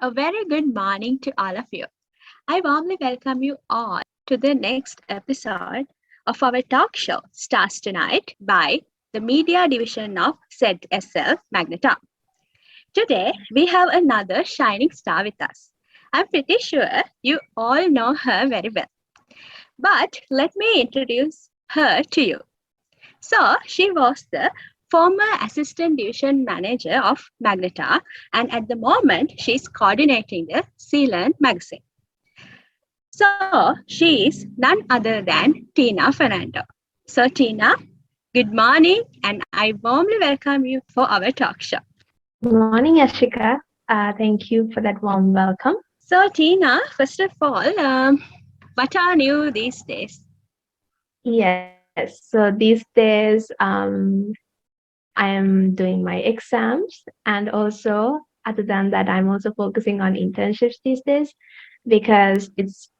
A very good morning to all of you. I warmly welcome you all to the next episode of our talk show, Stars Tonight, by the Media Division of SEDS SL Maganeta. Today, we have another shining star with us. I'm pretty sure you all know her very well. But let me introduce her to you. So, she was the former assistant division manager of Magnetar, and at the moment, she's coordinating the Sielen magazine. So, she is none other than Teena Feranado. So, Teena, good morning, and I warmly welcome you for our talk show. Good morning, Ashika. Thank you for that warm welcome. So, Teena, first of all, what are new these days? Yes, so these days I am doing my exams, and also other than that, I'm also focusing on internships these days because it's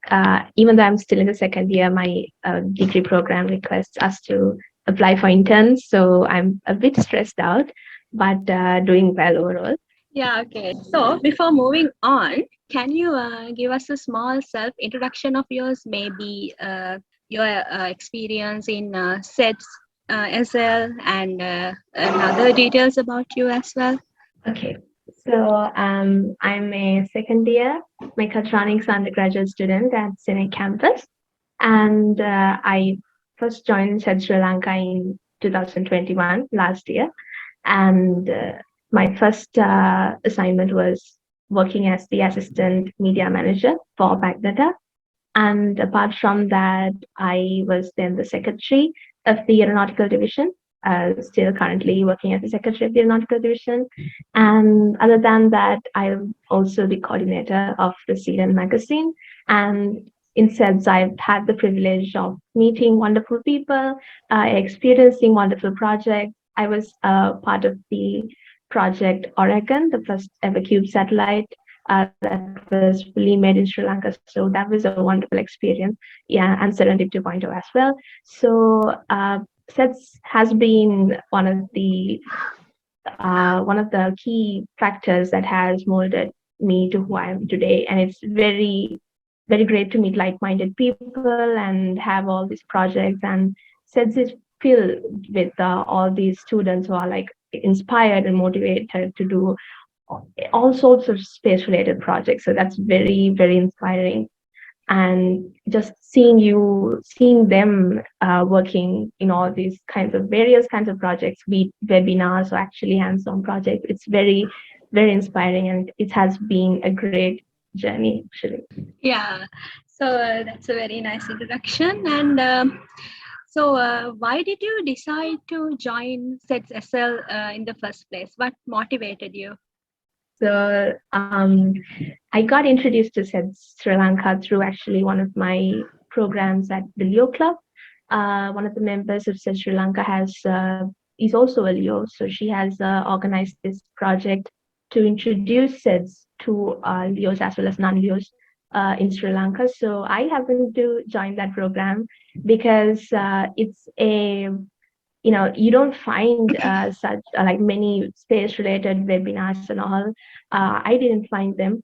even though I'm still in the second year, my degree program requests us to apply for interns, so I'm a bit stressed out, but doing well overall. Yeah, okay. So, before moving on, can you give us a small self introduction of yours, maybe your experience in SEDS SL and other details about you as well? Okay, so I'm a second year mechatronics undergraduate student at Cinespace campus, and I first joined SEDS Sri Lanka in 2021, last year, and my first assignment was working as the assistant media manager for Magnetar. And apart from that, I was then the secretary of the aeronautical division, still currently working as the secretary of the aeronautical division. And other than that, I'm also the coordinator of the Sielen magazine. And in SEDS, I've had the privilege of meeting wonderful people, experiencing wonderful projects. I was part of the project Oregon, the first ever cube satellite that was fully made in Sri Lanka. So that was a wonderful experience. Yeah, and Serendip 2.0 as well. So SEDS has been one of the key factors that has molded me to who I am today. And it's very, very great to meet like-minded people and have all these projects. And SEDS is filled with all these students who are like inspired and motivated to do all sorts of space related projects. So that's very, very inspiring. And just seeing them working in all these kinds of various kinds of projects, be it webinars or actually hands-on projects, it's very, very inspiring, and it has been a great journey actually. Yeah, so that's a very nice introduction. And why did you decide to join SEDS SL in the first place? What motivated you? So I got introduced to SEDS Sri Lanka through actually one of my programs at the Leo Club. One of the members of SEDS Sri Lanka is also a Leo, so she has organized this project to introduce SEDS to Leos as well as non-Leos in Sri Lanka. So I happened to join that program because it's a you don't find such like many space related webinars and all. I didn't find them.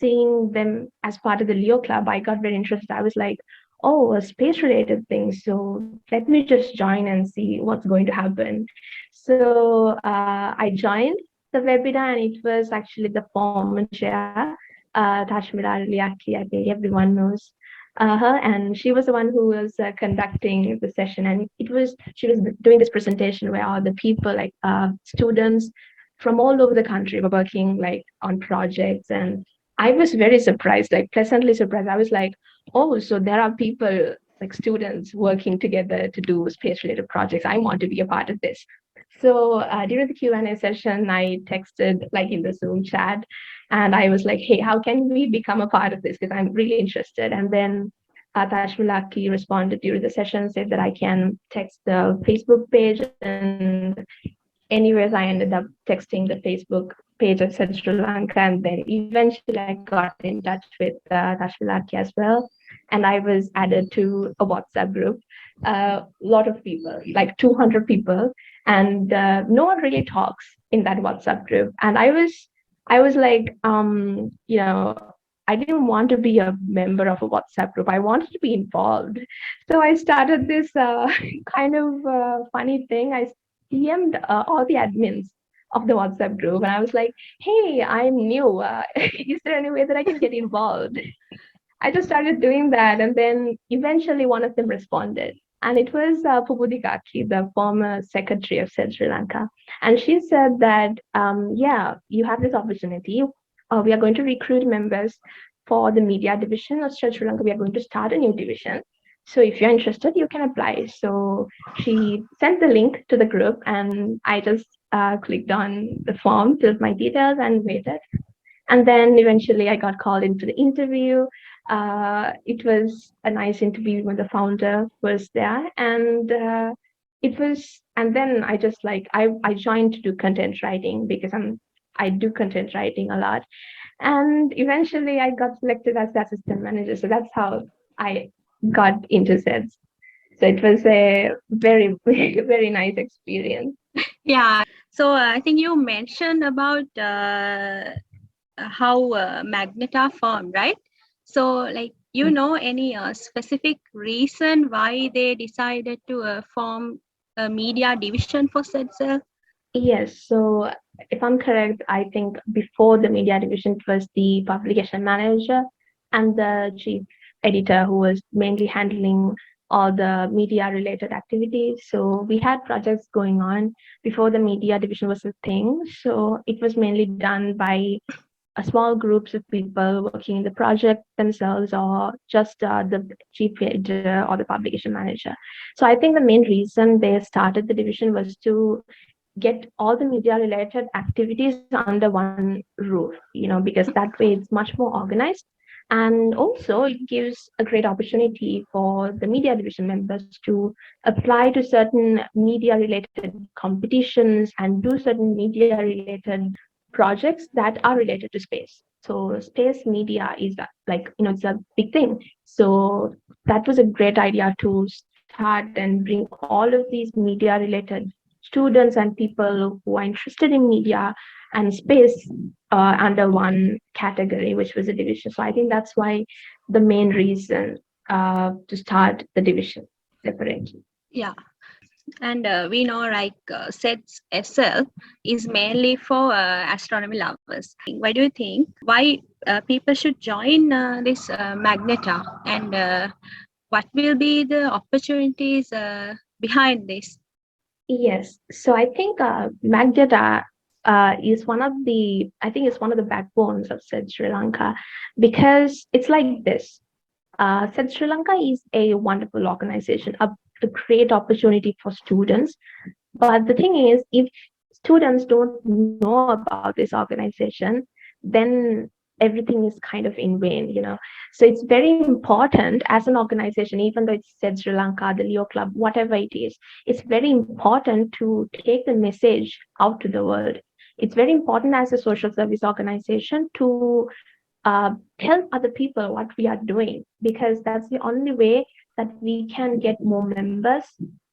Seeing them as part of the Leo Club, I got very interested. I was like, oh, a space related thing, so let me just join and see what's going to happen. So I joined the webinar, and it was actually the former chair, Tashmila Liaki. I think everyone knows her, and she was the one who was conducting the session. And she was doing this presentation where all the people, like students from all over the country, were working like on projects. And I was very surprised, like pleasantly surprised. I was like, oh, so there are people, like students, working together to do space related projects. I want to be a part of this. So during the Q&A session, I texted like in the Zoom chat, and I was like, hey, how can we become a part of this? Because I'm really interested. And then Atash Mulaki responded during the session, said that I can text the Facebook page. And anyways, I ended up texting the Facebook page of SEDS Sri Lanka. And then eventually I got in touch with Atash Mulaki as well. And I was added to a WhatsApp group. A lot of people, like 200 people. And no one really talks in that WhatsApp group. And I was I was like, I didn't want to be a member of a WhatsApp group. I wanted to be involved. So I started this kind of funny thing. I DM'd all the admins of the WhatsApp group, and I was like, "Hey, I'm new. Is there any way that I can get involved?" I just started doing that, and then eventually one of them responded. And it was Pupudikaki, the former secretary of SEDS Sri Lanka. And she said that, yeah, you have this opportunity. We are going to recruit members for the media division of SEDS Sri Lanka. We are going to start a new division. So if you're interested, you can apply. So she sent the link to the group, and I just clicked on the form, filled my details, and waited. And then eventually I got called into the interview. It was a nice interview when the founder was there. And and then I just like, I joined to do content writing because I do content writing a lot. And eventually I got selected as the assistant manager. So that's how I got into SEDS. So it was a very, very nice experience. Yeah. So I think you mentioned about how Magnetar formed, right? So, like, you know, any specific reason why they decided to form a media division for SEDS? Yes, so if I'm correct, I think before the media division, it was the publication manager and the chief editor who was mainly handling all the media related activities. So we had projects going on before the media division was a thing. So it was mainly done by a small groups of people working in the project themselves or just the chief editor or the publication manager. So I think the main reason they started the division was to get all the media related activities under one roof, because that way it's much more organized. And also, it gives a great opportunity for the media division members to apply to certain media related competitions and do certain media related projects that are related to space. So, space media is it's a big thing. So, that was a great idea to start and bring all of these media related students and people who are interested in media and space under one category, which was a division. So I think that's why the main reason to start the division separately. Yeah. And we know like SEDS SL is mainly for astronomy lovers. Why do you think why people should join this Magneta, and what will be the opportunities behind this? Yes. So I think Magnetar is I think it's one of the backbones of SED Sri Lanka because it's like this. SED Sri Lanka is a wonderful organization, a great opportunity for students. But the thing is, if students don't know about this organization, then everything is kind of in vain. So it's very important as an organization, even though it's said Sri Lanka, the Leo Club, whatever it is, it's very important to take the message out to the world. It's very important as a social service organization to tell other people what we are doing because that's the only way that we can get more members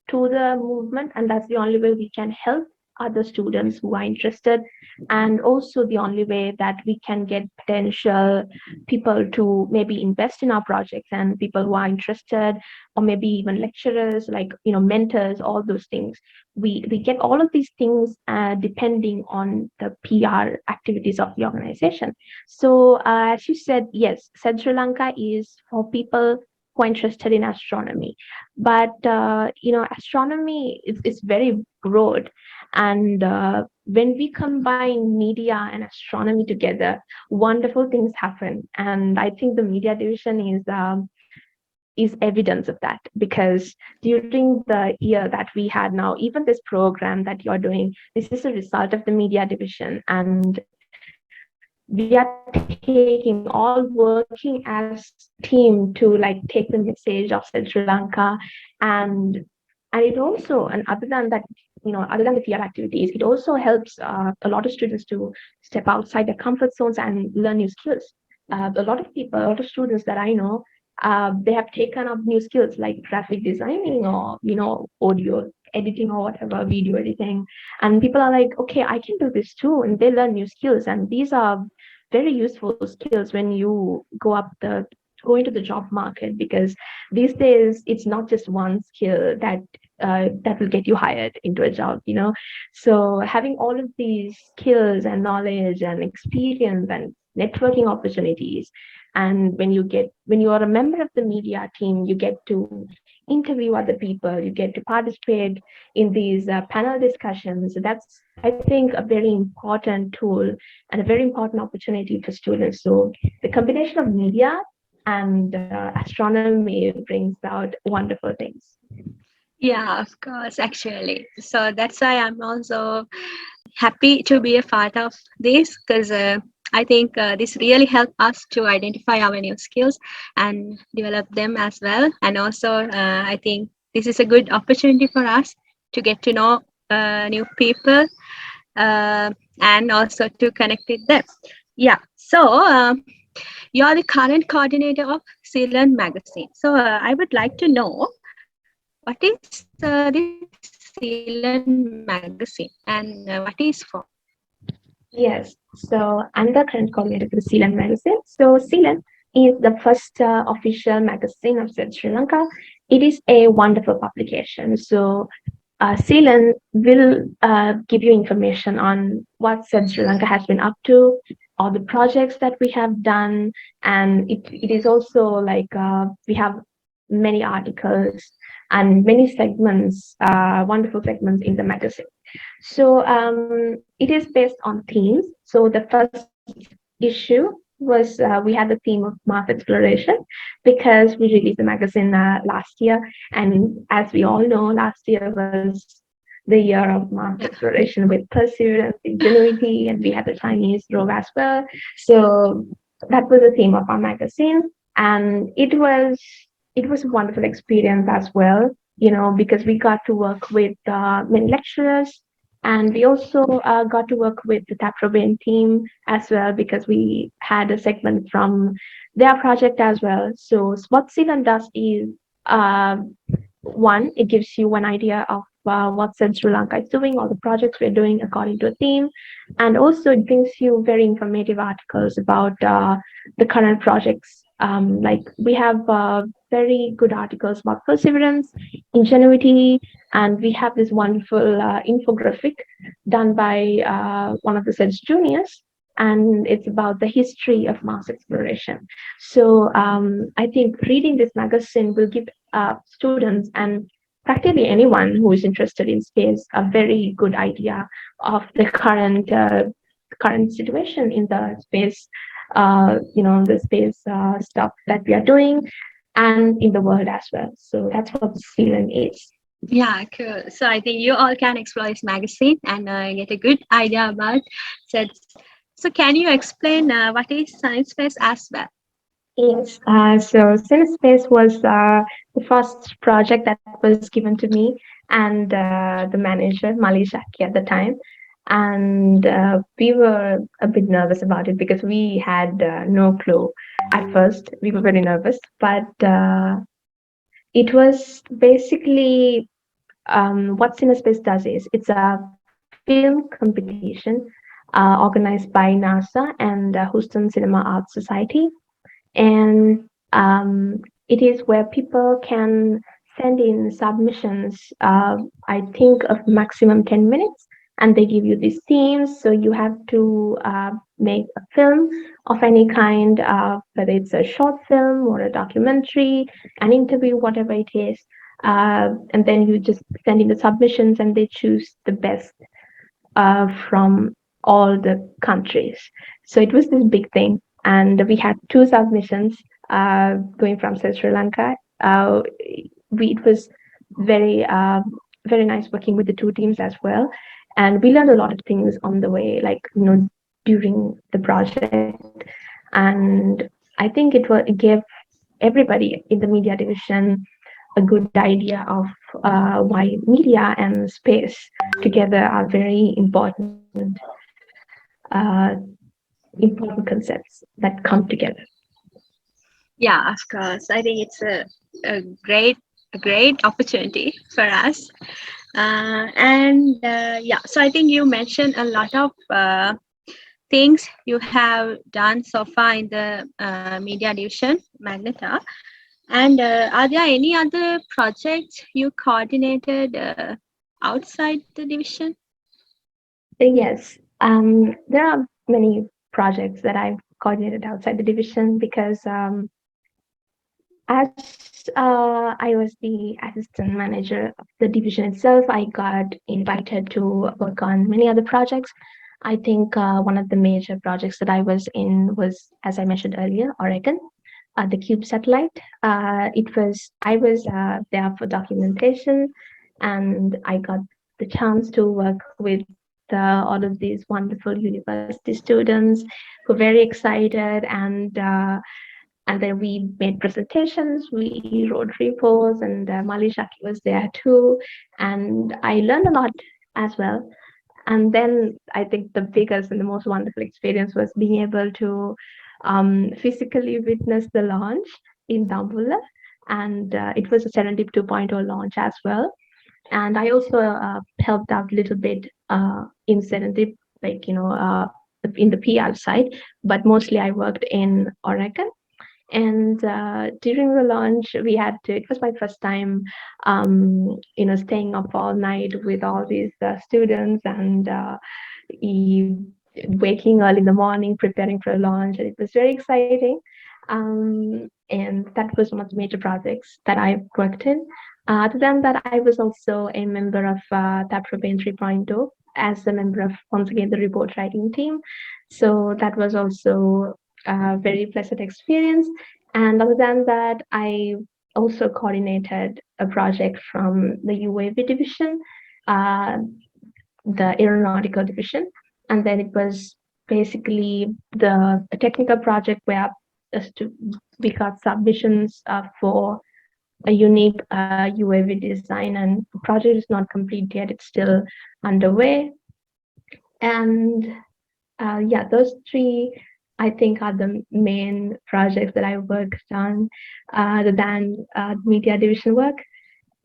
to the movement, and that's the only way we can help other students who are interested, and also the only way that we can get potential people to maybe invest in our projects and people who are interested, or maybe even lecturers, like mentors, all those things. We get all of these things depending on the PR activities of the organization. So as you said, yes, SED Sri Lanka is for people who are interested in astronomy, but astronomy is very broad, and when we combine media and astronomy together, wonderful things happen. And I think the media division is evidence of that, because during the year that we had now, even this program that you're doing, this is a result of the media division, and we are taking all working as team to take the message of Sri Lanka. And it also, and other than the PR activities, it also helps a lot of students to step outside their comfort zones and learn new skills. A lot of students that I know, they have taken up new skills like graphic designing or audio editing or whatever, video editing. And people are like, okay, I can do this too. And they learn new skills. And these are very useful skills when you go into the job market, because these days it's not just one skill that will get you hired into a job, you know. So having all of these skills and knowledge and experience and networking opportunities, and when you are a member of the media team, you get to interview other people, you get to participate in these panel discussions. That's, I think, a very important tool and a very important opportunity for students. So the combination of media and astronomy brings out wonderful things. Yeah, of course, actually. So that's why I'm also happy to be a part of this, because I think this really helped us to identify our new skills and develop them as well. And also, I think this is a good opportunity for us to get to know new people, and also to connect with them. Yeah. So you are the current coordinator of Sielen magazine. So I would like to know, what is this Sielen magazine and what is for? Yes, so I'm the current coordinator for the Sielen magazine. So Sielen is the first official magazine of SEDS Sri Lanka. It is a wonderful publication. So Sielen will give you information on what SEDS Sri Lanka has been up to, all the projects that we have done, and it is also like we have many articles and many segments, wonderful segments in the magazine. So it is based on themes. So the first issue was we had the theme of Mars exploration, because we released the magazine last year, and as we all know, last year was the year of Mars exploration with Perseverance, Ingenuity, and we had the Chinese rover as well. So that was the theme of our magazine, and it was a wonderful experience as well, you know, because we got to work with many lecturers, and we also got to work with the Taprobain team as well, because we had a segment from their project as well. So what Silan does is, uh, one, it gives you an idea of what SEDS Sri Lanka is doing, all the projects we're doing according to a theme. And also it brings you very informative articles about the current projects. Like we have very good articles about Perseverance, Ingenuity, and we have this wonderful infographic done by one of the SEDS juniors, and it's about the history of Mars exploration. So I think reading this magazine will give students and practically anyone who is interested in space a very good idea of the current situation in the space, the space stuff that we are doing, and in the world as well. So that's what Silen is. Yeah, cool. So I think you all can explore this magazine and get a good idea about SEDS. So can you explain what is Cinespace as well? Yes, so Cinespace was the first project that was given to me and the manager, Mali Shaki, at the time. And we were a bit nervous about it because we had no clue at first. We were very nervous, but it was basically what Cinespace does is it's a film competition organized by NASA and Houston Cinema Arts Society, and it is where people can send in submissions. I think of maximum 10 minutes, and they give you these themes. So you have to make a film of any kind, whether it's a short film or a documentary, an interview, whatever it is. And then you just send in the submissions, and they choose the best from all the countries. So it was this big thing, and we had two submissions going from Sri Lanka. It was very very nice working with the two teams as well, and we learned a lot of things on the way, like during the project. And I think it gave everybody in the media division a good idea of why media and space together are very uh, important concepts that come together. Yeah, of course. I think it's a great opportunity for us. So I think you mentioned a lot of things you have done so far in the media division, Magneta. And are there any other projects you coordinated outside the division? Yes, there are many projects that I've coordinated outside the division because as I was the assistant manager of the division itself, I got invited to work on many other projects. I think one of the major projects that I was in was, as I mentioned earlier, Oregon, the Cube satellite. It was I was there for documentation, and I got the chance to work with all of these wonderful university students who were very excited, and then we made presentations, we wrote reports, and Mali Shaki was there too. And I learned a lot as well. And then I think the biggest and the most wonderful experience was being able to physically witness the launch in Dambulla. And it was a Serendip 2.0 launch as well. And I also helped out a little bit in Serendip, like, in the PR side, but mostly I worked in Oregon. And during the launch, we had to, it was my first time, staying up all night with all these students, and e- waking early in the morning, preparing for a launch. And it was very exciting. And that was one of the major projects that I worked in. Other than that, I was also a member of TAPROBAIN 3.0 as a member of, once again, the report writing team. So that was also a very pleasant experience. And other than that, I also coordinated a project from the UAV division, uh, the aeronautical division. And then it was basically the a technical project where we got submissions for a unique UAV design, and the project is not complete yet. It's still underway. And yeah, those three, I think, are the main projects that I worked on, other than media division work.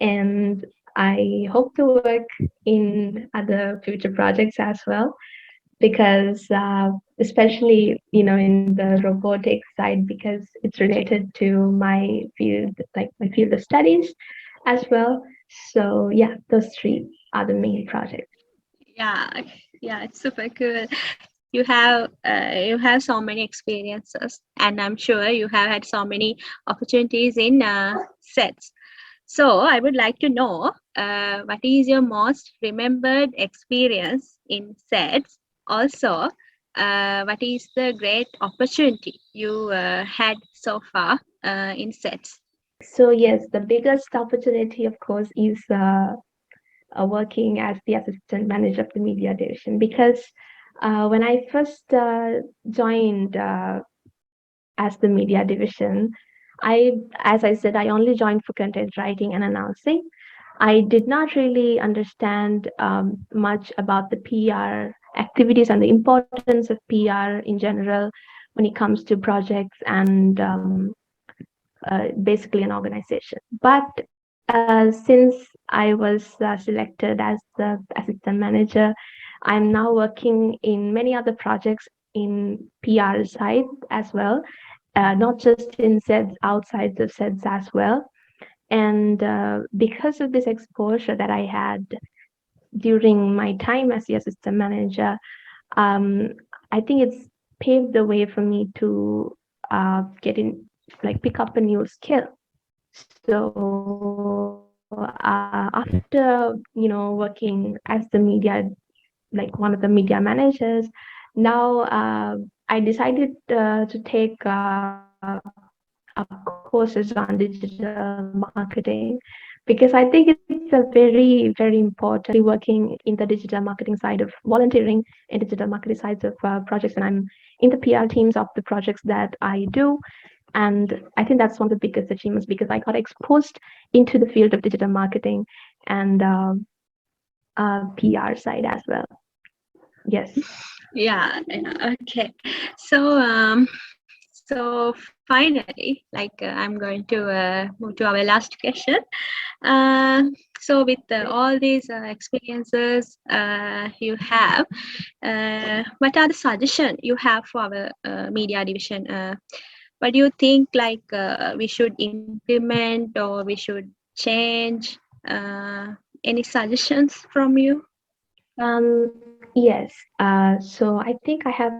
And I hope to work in other future projects as well, because especially, in the robotics side, because it's related to my field, like my field of studies as well. So yeah, those three are the main projects. Yeah, yeah, it's super cool. You have so many experiences, and I'm sure you have had so many opportunities in sets. So I would like to know what is your most remembered experience in sets? Also, what is the great opportunity you had so far in sets? So yes, the biggest opportunity, of course, is working as the assistant manager of the media division, because when I first joined as the media division, as I said, I only joined for content writing and announcing. I did not really understand much about the PR activities and the importance of PR in general when it comes to projects and basically an organization. But since I was selected as the assistant manager, I'm now working in many other projects in PR side as well, not just in SEDS, outside of SEDS as well. And because of this exposure that I had during my time as the assistant manager, um, I think it's paved the way for me to get in, like pick up a new skill. So after working as the media, like one of the media managers, now I decided to take up courses on digital marketing, because I think it's a very very important, especially working in the digital marketing side of volunteering in digital marketing sides of projects, and I'm in the PR teams of the projects that I do. And I think that's one of the biggest achievements, because I got exposed into the field of digital marketing and PR side as well. Yes. Yeah, yeah, okay. So So finally, I'm going to move to our last question. Uh, so with all these experiences you have, what are the suggestions you have for our media division? What do you think we should implement or we should change? Any suggestions from you? Yes. So I think I have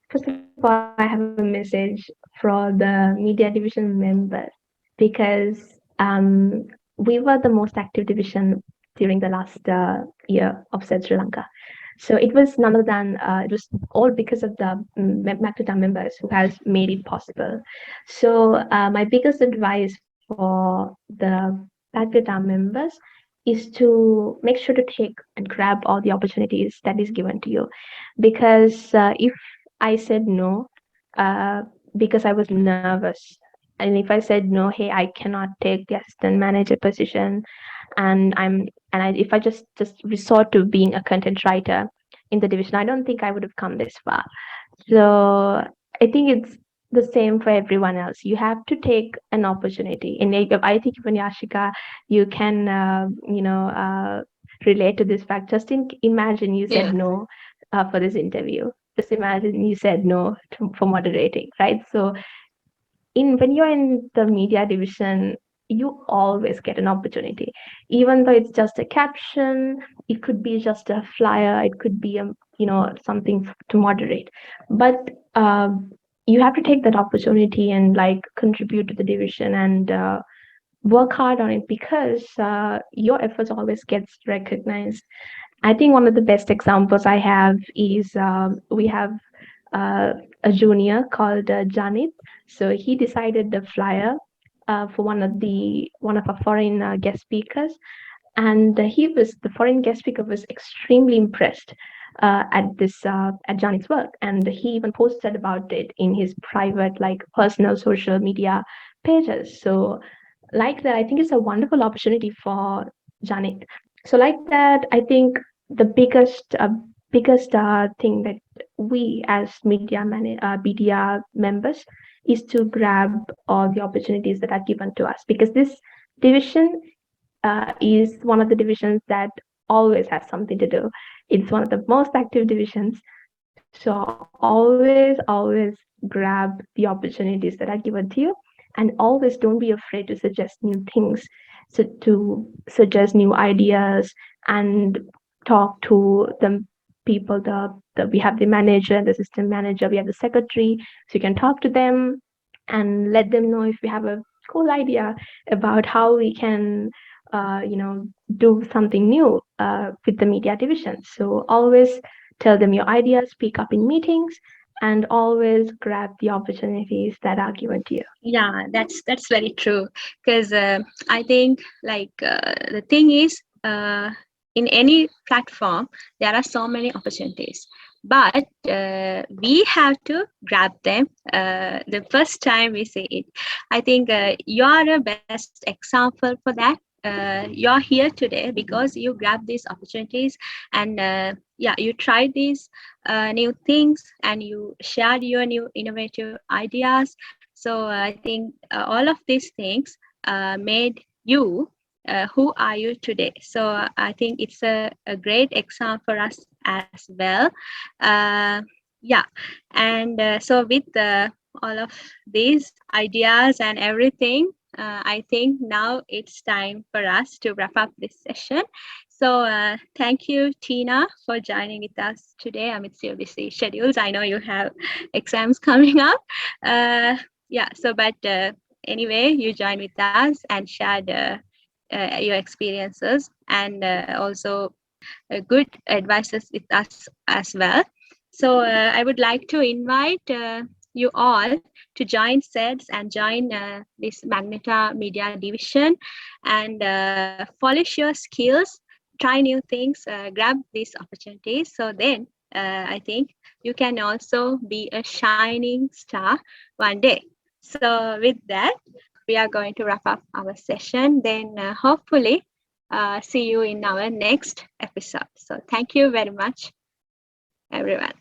first of all, I have a message for the media division members because we were the most active division during the last year of SEDS Sri Lanka. So it was none other than it was all because of the Magnetar members who has made it possible. So my biggest advice for the Magnetar members is to make sure to take and grab all the opportunities that is given to you, because if I said no because I was nervous, and if I said no, hey, I cannot take the assistant manager position, and if I just resort to being a content writer in the division, I don't think I would have come this far. So I think it's the same for everyone else. You have to take an opportunity. And I think even Yashika, you can, relate to this fact. Just imagine you said Yeah. no for this interview. Just imagine you said no for moderating, right? So when you're in the media division, you always get an opportunity, even though it's just a caption. It could be just a flyer, it could be something to moderate, but you have to take that opportunity and like contribute to the division and work hard on it, because your efforts always gets recognized. I think one of the best examples I have is we have uh, a junior called Janit. So he decided the flyer for one of our foreign guest speakers, and the foreign guest speaker was extremely impressed at Janit's work, and he even posted about it in his private, like personal social media pages. So like that, I think it's a wonderful opportunity for Janit. So like that, I think the biggest thing that we as media members is to grab all the opportunities that are given to us, because this division is one of the divisions that always has something to do. It's one of the most active divisions. So always grab the opportunities that are given to you, and always don't be afraid to suggest new things, so to suggest new ideas and talk to the people. We have the manager and the system manager, we have the secretary, so you can talk to them and let them know if we have a cool idea about how we can do something new with the media division. So always tell them your ideas, speak up in meetings, and always grab the opportunities that are given to you. Yeah, that's very true. Because I think the thing is, in any platform there are so many opportunities, but we have to grab them the first time we see it. I think you are a best example for that. You're here today because you grab these opportunities, and yeah, you tried these new things and you shared your new innovative ideas. So I think all of these things made you who are you today. So I think it's a great example for us as well. uh, yeah, and so with all of these ideas and everything, I think now it's time for us to wrap up this session. So thank you, Teena, for joining with us today amidst your busy schedules. I know you have exams coming up. Yeah, so but anyway, you joined with us and shared your experiences, and also good advices with us as well. So I would like to invite you all to join SEDS and join this Magneta Media Division, and polish your skills, try new things, grab these opportunities. So then I think you can also be a shining star one day. So with that, we are going to wrap up our session. Then hopefully see you in our next episode. So thank you very much, everyone.